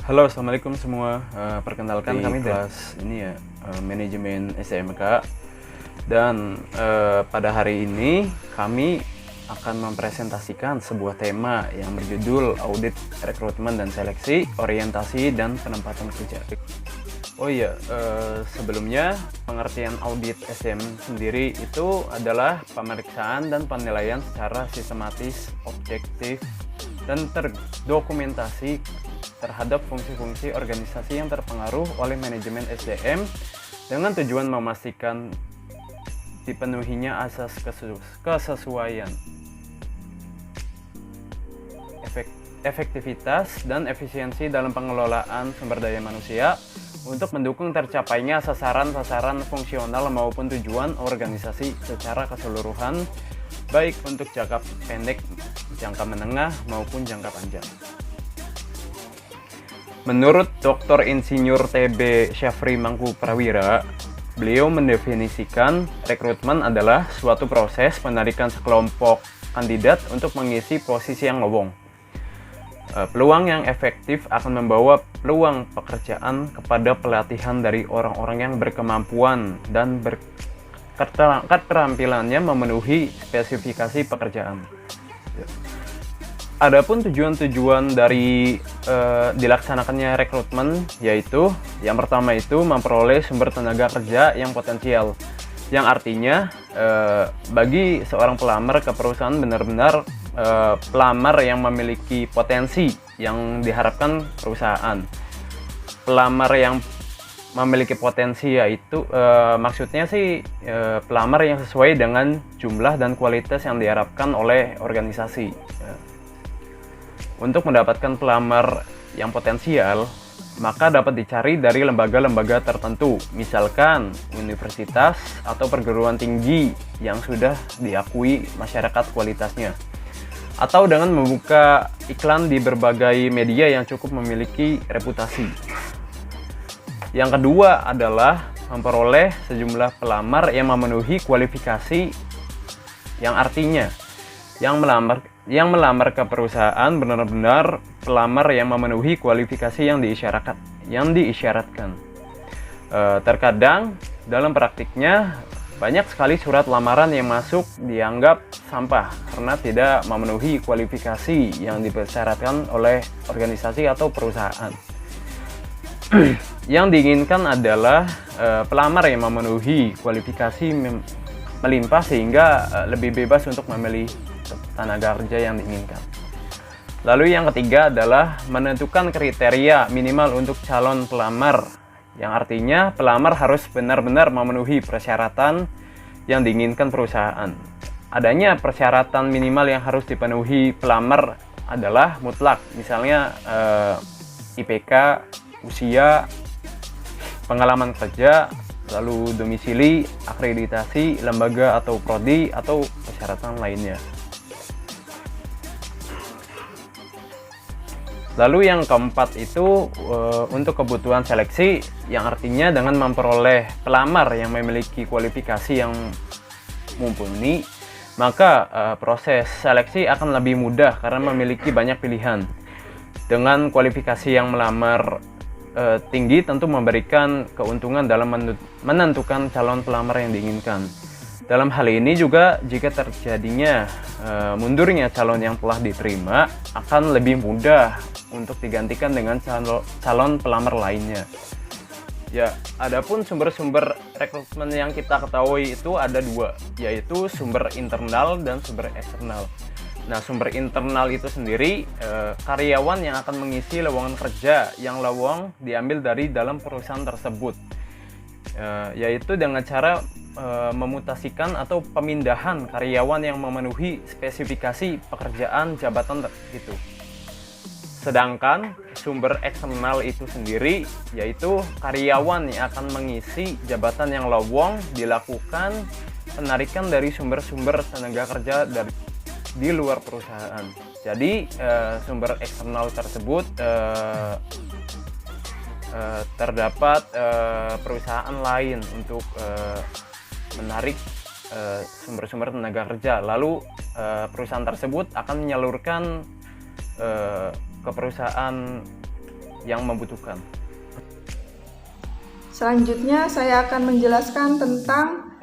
Halo, assalamualaikum semua. Perkenalkan Di kami kelas ini ya, manajemen STMK. Dan pada hari ini kami akan mempresentasikan sebuah tema yang berjudul audit rekrutmen dan seleksi, orientasi dan penempatan kerja. Oh iya, sebelumnya pengertian audit SM sendiri itu adalah pemeriksaan dan penilaian secara sistematis, objektif, dan terdokumentasi terhadap fungsi-fungsi organisasi yang terpengaruh oleh manajemen SDM dengan tujuan memastikan dipenuhinya asas kesesuaian, efektivitas, dan efisiensi dalam pengelolaan sumber daya manusia untuk mendukung tercapainya sasaran-sasaran fungsional maupun tujuan organisasi secara keseluruhan, baik untuk jangka pendek, jangka menengah, maupun jangka panjang. Menurut Dr. Insinyur TB Syafri Mangku Prawira, beliau mendefinisikan rekrutmen adalah suatu proses penarikan sekelompok kandidat untuk mengisi posisi yang lowong. Peluang yang efektif akan membawa peluang pekerjaan kepada pelatihan dari orang-orang yang berkemampuan dan keterampilannya memenuhi spesifikasi pekerjaan. Adapun tujuan-tujuan dari dilaksanakannya rekrutmen yaitu yang pertama itu memperoleh sumber tenaga kerja yang potensial, yang artinya bagi seorang pelamar ke perusahaan benar-benar pelamar yang memiliki potensi yang diharapkan perusahaan. Pelamar yang memiliki potensi yaitu maksudnya sih pelamar yang sesuai dengan jumlah dan kualitas yang diharapkan oleh organisasi. Untuk mendapatkan pelamar yang potensial, maka dapat dicari dari lembaga-lembaga tertentu, misalkan universitas atau perguruan tinggi yang sudah diakui masyarakat kualitasnya, atau dengan membuka iklan di berbagai media yang cukup memiliki reputasi. Yang kedua adalah memperoleh sejumlah pelamar yang memenuhi kualifikasi, yang artinya yang melamar ke perusahaan benar-benar pelamar yang memenuhi kualifikasi yang diisyaratkan. Terkadang dalam praktiknya banyak sekali surat lamaran yang masuk dianggap sampah karena tidak memenuhi kualifikasi yang dipersyaratkan oleh organisasi atau perusahaan. Yang diinginkan adalah pelamar yang memenuhi kualifikasi melimpah sehingga lebih bebas untuk memilih tenaga kerja yang diinginkan. Lalu yang ketiga adalah menentukan kriteria minimal untuk calon pelamar, yang artinya pelamar harus benar-benar memenuhi persyaratan yang diinginkan perusahaan. Adanya persyaratan minimal yang harus dipenuhi pelamar adalah mutlak, misalnya IPK, usia, pengalaman kerja, lalu domisili, akreditasi, lembaga atau prodi, atau persyaratan lainnya. Lalu yang keempat itu untuk kebutuhan seleksi, yang artinya dengan memperoleh pelamar yang memiliki kualifikasi yang mumpuni, maka proses seleksi akan lebih mudah karena memiliki banyak pilihan. Dengan kualifikasi yang melamar tinggi tentu memberikan keuntungan dalam menentukan calon pelamar yang diinginkan. Dalam hal ini juga jika terjadinya mundurnya calon yang telah diterima, akan lebih mudah untuk digantikan dengan calon pelamar lainnya. Ya, adapun sumber-sumber rekrutmen yang kita ketahui itu ada dua, yaitu sumber internal dan sumber eksternal. Nah, sumber internal itu sendiri karyawan yang akan mengisi lowongan kerja yang lowong diambil dari dalam perusahaan tersebut, yaitu dengan cara memutasikan atau pemindahan karyawan yang memenuhi spesifikasi pekerjaan jabatan itu. Sedangkan sumber eksternal itu sendiri yaitu karyawan yang akan mengisi jabatan yang lowong dilakukan penarikan dari sumber-sumber tenaga kerja di luar perusahaan. Jadi sumber eksternal tersebut terdapat perusahaan lain untuk menarik sumber-sumber tenaga kerja. Lalu perusahaan tersebut akan menyalurkan ke perusahaan yang membutuhkan. Selanjutnya saya akan menjelaskan tentang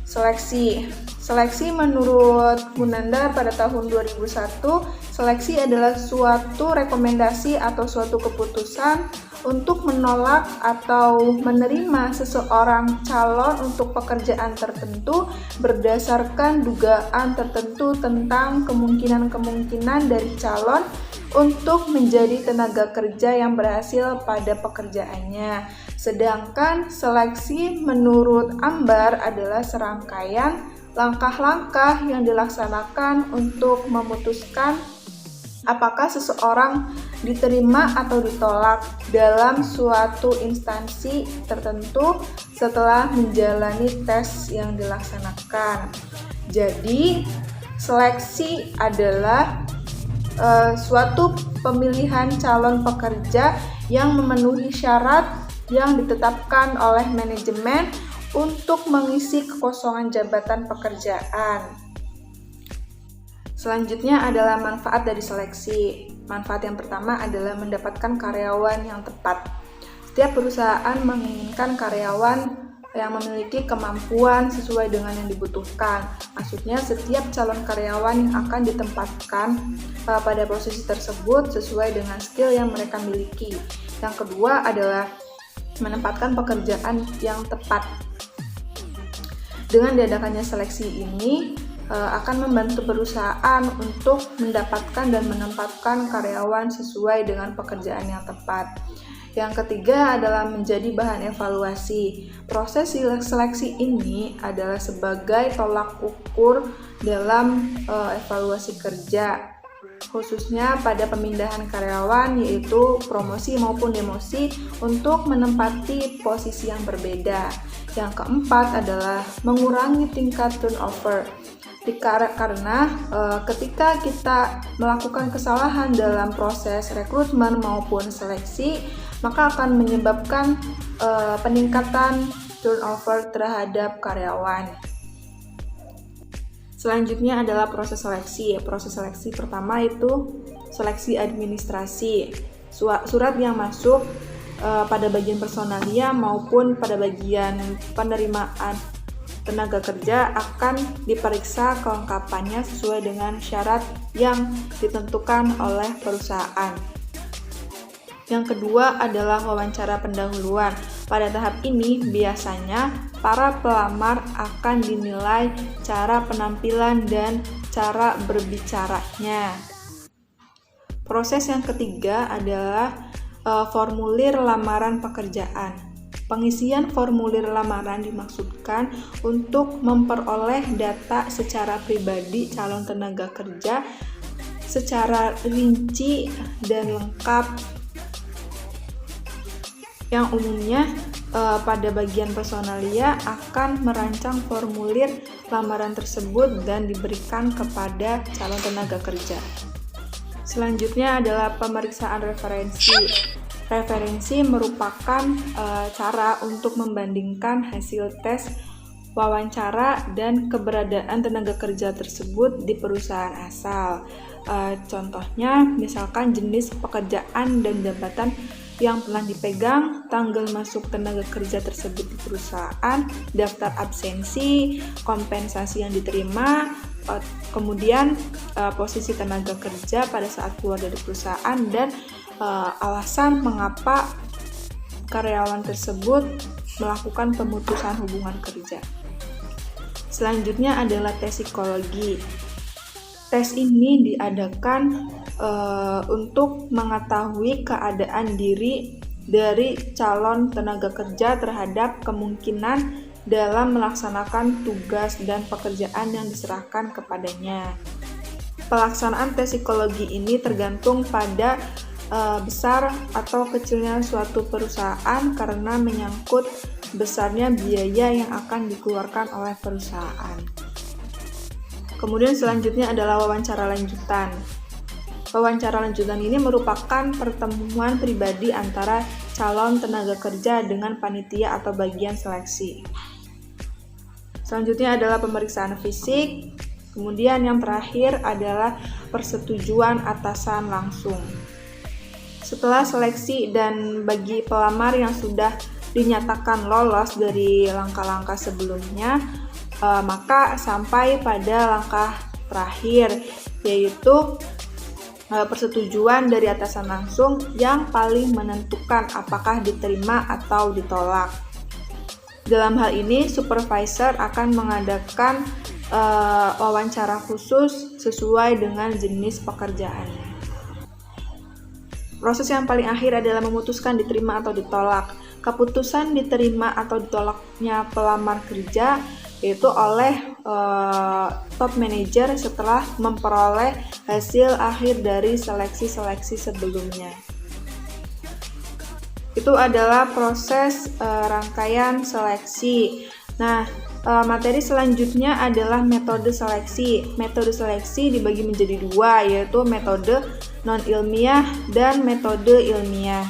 seleksi. Seleksi menurut Munandar pada tahun 2001, seleksi adalah suatu rekomendasi atau suatu keputusan untuk menolak atau menerima seseorang calon untuk pekerjaan tertentu berdasarkan dugaan tertentu tentang kemungkinan-kemungkinan dari calon untuk menjadi tenaga kerja yang berhasil pada pekerjaannya. Sedangkan seleksi menurut Ambar adalah serangkaian langkah-langkah yang dilaksanakan untuk memutuskan apakah seseorang diterima atau ditolak dalam suatu instansi tertentu setelah menjalani tes yang dilaksanakan. Jadi, seleksi adalah suatu pemilihan calon pekerja yang memenuhi syarat yang ditetapkan oleh manajemen untuk mengisi kekosongan jabatan pekerjaan. Selanjutnya adalah manfaat dari seleksi. Manfaat yang pertama adalah mendapatkan karyawan yang tepat. Setiap perusahaan menginginkan karyawan yang memiliki kemampuan sesuai dengan yang dibutuhkan. Maksudnya setiap calon karyawan yang akan ditempatkan pada posisi tersebut sesuai dengan skill yang mereka miliki. Yang kedua adalah menempatkan pekerjaan yang tepat. Dengan diadakannya seleksi ini akan membantu perusahaan untuk mendapatkan dan menempatkan karyawan sesuai dengan pekerjaan yang tepat. Yang ketiga adalah menjadi bahan evaluasi. Proses seleksi ini adalah sebagai tolak ukur dalam evaluasi kerja, khususnya pada pemindahan karyawan, yaitu promosi maupun demosi untuk menempati posisi yang berbeda. Yang keempat adalah mengurangi tingkat turnover. Karena ketika kita melakukan kesalahan dalam proses rekrutmen maupun seleksi, maka akan menyebabkan peningkatan turnover terhadap karyawan. Selanjutnya adalah proses seleksi. Proses seleksi pertama itu seleksi administrasi. Surat yang masuk pada bagian personalia maupun pada bagian penerimaan tenaga kerja akan diperiksa kelengkapannya sesuai dengan syarat yang ditentukan oleh perusahaan. Yang kedua adalah wawancara pendahuluan. Pada tahap ini biasanya para pelamar akan dinilai cara penampilan dan cara berbicaranya. Proses yang ketiga adalah formulir lamaran pekerjaan. Pengisian formulir lamaran dimaksudkan untuk memperoleh data secara pribadi calon tenaga kerja secara rinci dan lengkap, yang umumnya pada bagian personalia akan merancang formulir lamaran tersebut dan diberikan kepada calon tenaga kerja. Selanjutnya adalah pemeriksaan referensi. Referensi merupakan cara untuk membandingkan hasil tes wawancara dan keberadaan tenaga kerja tersebut di perusahaan asal. Contohnya, misalkan jenis pekerjaan dan jabatan yang pernah dipegang, tanggal masuk tenaga kerja tersebut di perusahaan, daftar absensi, kompensasi yang diterima, kemudian posisi tenaga kerja pada saat keluar dari perusahaan, dan alasan mengapa karyawan tersebut melakukan pemutusan hubungan kerja. Selanjutnya adalah tes psikologi. Tes ini diadakan untuk mengetahui keadaan diri dari calon tenaga kerja terhadap kemungkinan dalam melaksanakan tugas dan pekerjaan yang diserahkan kepadanya. Pelaksanaan tes psikologi ini tergantung pada besar atau kecilnya suatu perusahaan karena menyangkut besarnya biaya yang akan dikeluarkan oleh perusahaan. Kemudian selanjutnya adalah wawancara lanjutan. Wawancara lanjutan ini merupakan pertemuan pribadi antara calon tenaga kerja dengan panitia atau bagian seleksi. Selanjutnya adalah pemeriksaan fisik. Kemudian yang terakhir adalah persetujuan atasan langsung. Setelah seleksi dan bagi pelamar yang sudah dinyatakan lolos dari langkah-langkah sebelumnya, maka sampai pada langkah terakhir, yaitu persetujuan dari atasan langsung yang paling menentukan apakah diterima atau ditolak. Dalam hal ini, supervisor akan mengadakan wawancara khusus sesuai dengan jenis pekerjaannya. Proses yang paling akhir adalah memutuskan diterima atau ditolak. Keputusan diterima atau ditolaknya pelamar kerja yaitu oleh top manager setelah memperoleh hasil akhir dari seleksi-seleksi sebelumnya. Itu adalah proses rangkaian seleksi. Nah, materi selanjutnya adalah metode seleksi. Metode seleksi dibagi menjadi dua, yaitu metode non-ilmiah dan metode ilmiah.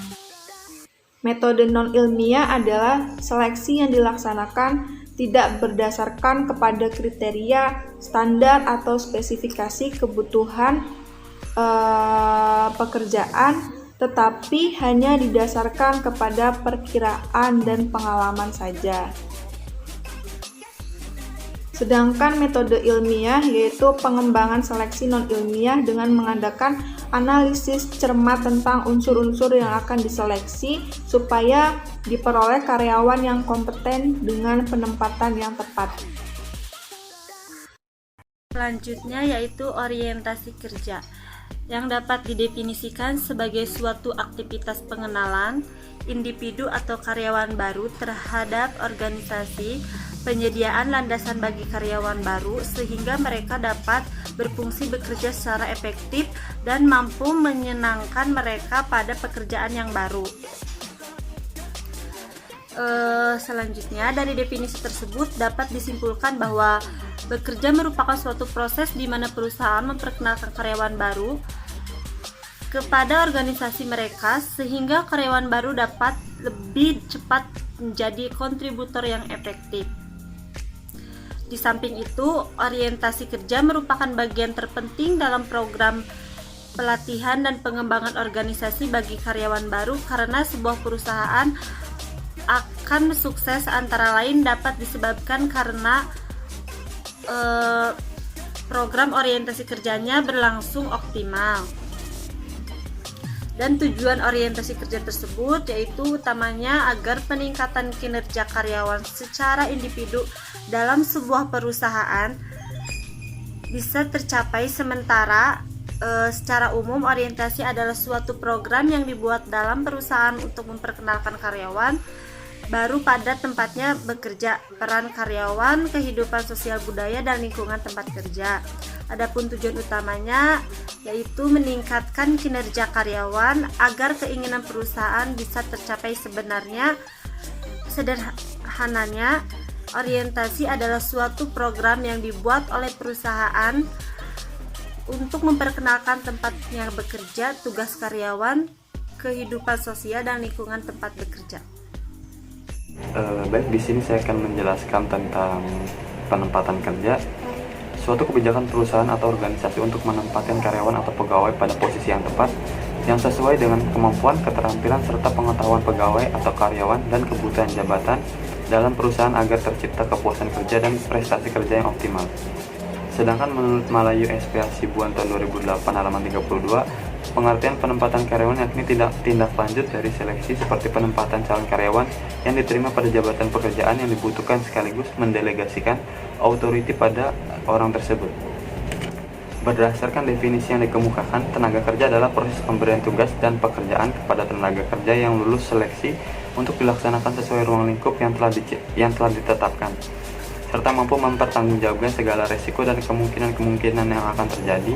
Metode non-ilmiah adalah seleksi yang dilaksanakan tidak berdasarkan kepada kriteria, standar, atau spesifikasi kebutuhan pekerjaan, tetapi hanya didasarkan kepada perkiraan dan pengalaman saja. Sedangkan metode ilmiah yaitu pengembangan seleksi non-ilmiah dengan mengadakan analisis cermat tentang unsur-unsur yang akan diseleksi supaya diperoleh karyawan yang kompeten dengan penempatan yang tepat. Selanjutnya yaitu orientasi kerja, yang dapat didefinisikan sebagai suatu aktivitas pengenalan individu atau karyawan baru terhadap organisasi, penyediaan landasan bagi karyawan baru sehingga mereka dapat berfungsi bekerja secara efektif dan mampu menyenangkan mereka pada pekerjaan yang baru. Selanjutnya, dari definisi tersebut dapat disimpulkan bahwa bekerja merupakan suatu proses di mana perusahaan memperkenalkan karyawan baru kepada organisasi mereka sehingga karyawan baru dapat lebih cepat menjadi kontributor yang efektif. Di samping itu, orientasi kerja merupakan bagian terpenting dalam program pelatihan dan pengembangan organisasi bagi karyawan baru karena sebuah perusahaan akan sukses antara lain dapat disebabkan karena program orientasi kerjanya berlangsung optimal. Dan tujuan orientasi kerja tersebut yaitu utamanya agar peningkatan kinerja karyawan secara individu dalam sebuah perusahaan bisa tercapai. Sementara secara umum orientasi adalah suatu program yang dibuat dalam perusahaan untuk memperkenalkan karyawan baru pada tempatnya bekerja, peran karyawan, kehidupan sosial budaya dan lingkungan tempat kerja. Adapun tujuan utamanya yaitu meningkatkan kinerja karyawan agar keinginan perusahaan bisa tercapai. Sebenarnya sederhananya orientasi adalah suatu program yang dibuat oleh perusahaan untuk memperkenalkan tempatnya bekerja, tugas karyawan, kehidupan sosial dan lingkungan tempat bekerja. Baik, di sini saya akan menjelaskan tentang penempatan kerja. Suatu kebijakan perusahaan atau organisasi untuk menempatkan karyawan atau pegawai pada posisi yang tepat yang sesuai dengan kemampuan, keterampilan, serta pengetahuan pegawai atau karyawan dan kebutuhan jabatan dalam perusahaan agar tercipta kepuasan kerja dan prestasi kerja yang optimal. Sedangkan menurut Malayu SP Hasibuan tahun 2008 halaman 32, pengertian penempatan karyawan yakni tindak lanjut dari seleksi seperti penempatan calon karyawan yang diterima pada jabatan pekerjaan yang dibutuhkan sekaligus mendelegasikan authority pada orang tersebut. Berdasarkan definisi yang dikemukakan, tenaga kerja adalah proses pemberian tugas dan pekerjaan kepada tenaga kerja yang lulus seleksi untuk dilaksanakan sesuai ruang lingkup yang telah ditetapkan, serta mampu mempertanggungjawabkan segala resiko dan kemungkinan yang akan terjadi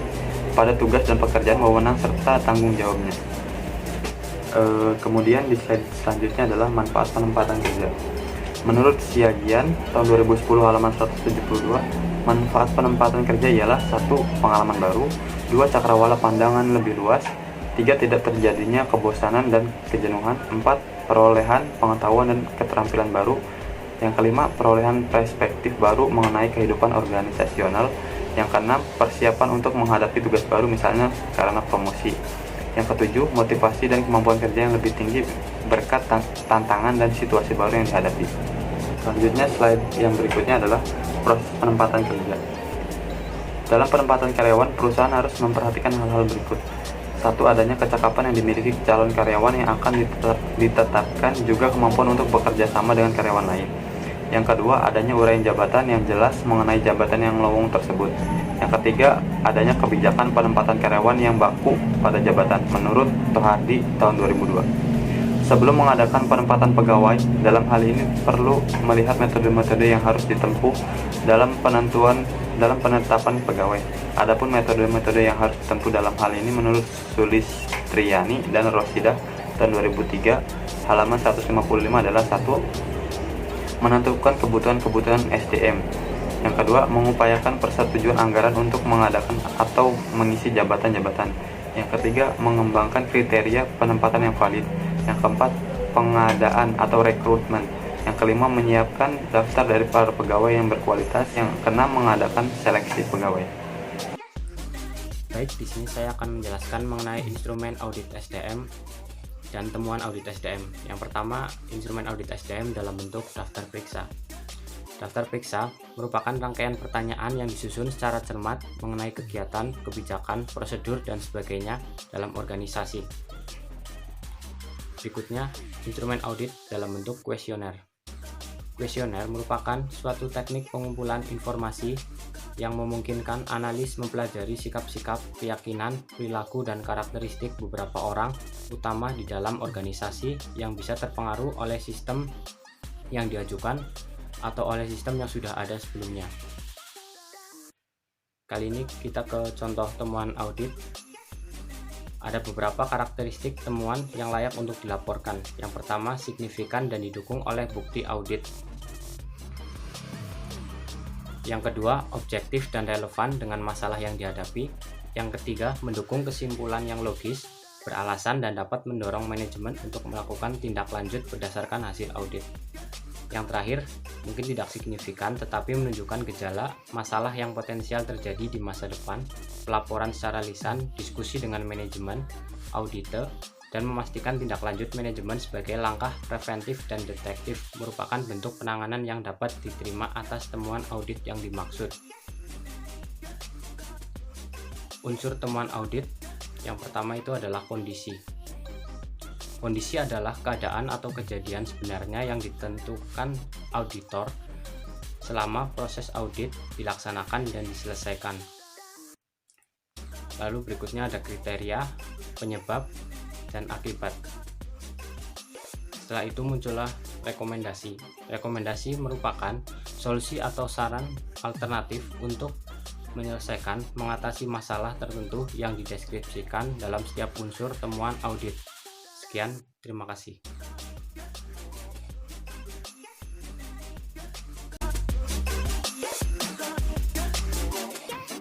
pada tugas dan pekerjaan, wewenang serta tanggung jawabnya. Kemudian di slide selanjutnya adalah manfaat penempatan kerja. Menurut Siagian tahun 2010 halaman 172, manfaat penempatan kerja ialah 1. Pengalaman baru, 2. Cakrawala pandangan lebih luas, 3. Tidak terjadinya kebosanan dan kejenuhan, 4. Perolehan pengetahuan dan keterampilan baru, yang kelima perolehan perspektif baru mengenai kehidupan organisasional, yang keenam persiapan untuk menghadapi tugas baru misalnya karena promosi, Yang ketujuh, motivasi dan kemampuan kerja yang lebih tinggi berkat tantangan dan situasi baru yang dihadapi. Selanjutnya, slide yang berikutnya adalah proses penempatan kerja. Dalam penempatan karyawan, perusahaan harus memperhatikan hal-hal berikut. 1. Adanya kecakapan yang dimiliki calon karyawan yang akan ditetapkan, juga kemampuan untuk bekerja sama dengan karyawan lain. Yang kedua, adanya uraian jabatan yang jelas mengenai jabatan yang lowong tersebut. Yang ketiga, adanya kebijakan penempatan karyawan yang baku pada jabatan menurut Tohardi tahun 2002. Sebelum mengadakan penempatan pegawai, dalam hal ini perlu melihat metode-metode yang harus ditempuh dalam penetapan pegawai. Adapun metode-metode yang harus ditempuh dalam hal ini menurut Sulistriani dan Rosidah tahun 2003 halaman 155 adalah 1. Menentukan kebutuhan SDM. Yang kedua, mengupayakan persetujuan anggaran untuk mengadakan atau mengisi jabatan-jabatan. Yang ketiga, mengembangkan kriteria penempatan yang valid. Yang keempat, pengadaan atau rekrutmen. Yang kelima, menyiapkan daftar dari para pegawai yang berkualitas. Yang keenam, mengadakan seleksi pegawai. Baik, di sini saya akan menjelaskan mengenai instrumen audit SDM dan temuan audit SDM. Yang pertama, instrumen audit SDM dalam bentuk daftar periksa. Daftar periksa merupakan rangkaian pertanyaan yang disusun secara cermat mengenai kegiatan, kebijakan, prosedur, dan sebagainya dalam organisasi. Berikutnya, instrumen audit dalam bentuk kuesioner. Kuesioner merupakan suatu teknik pengumpulan informasi yang memungkinkan analis mempelajari sikap-sikap, keyakinan, perilaku, dan karakteristik beberapa orang utama di dalam organisasi yang bisa terpengaruh oleh sistem yang diajukan atau oleh sistem yang sudah ada sebelumnya. Kali ini kita ke contoh temuan audit. Ada beberapa karakteristik temuan yang layak untuk dilaporkan. Yang pertama, signifikan dan didukung oleh bukti audit. Yang kedua, objektif dan relevan dengan masalah yang dihadapi. Yang ketiga, mendukung kesimpulan yang logis, beralasan, dan dapat mendorong manajemen untuk melakukan tindak lanjut berdasarkan hasil audit. Yang terakhir, mungkin tidak signifikan tetapi menunjukkan gejala masalah yang potensial terjadi di masa depan, pelaporan secara lisan, diskusi dengan manajemen, audite, dan memastikan tindak lanjut manajemen sebagai langkah preventif dan detektif merupakan bentuk penanganan yang dapat diterima atas temuan audit yang dimaksud. Unsur temuan audit yang pertama itu adalah kondisi. Kondisi adalah keadaan atau kejadian sebenarnya yang ditentukan auditor selama proses audit dilaksanakan dan diselesaikan. Lalu berikutnya ada kriteria, penyebab, dan akibat. Setelah itu muncullah rekomendasi. Rekomendasi merupakan solusi atau saran alternatif untuk menyelesaikan, mengatasi masalah tertentu yang dideskripsikan dalam setiap unsur temuan audit. Sekian, terima kasih.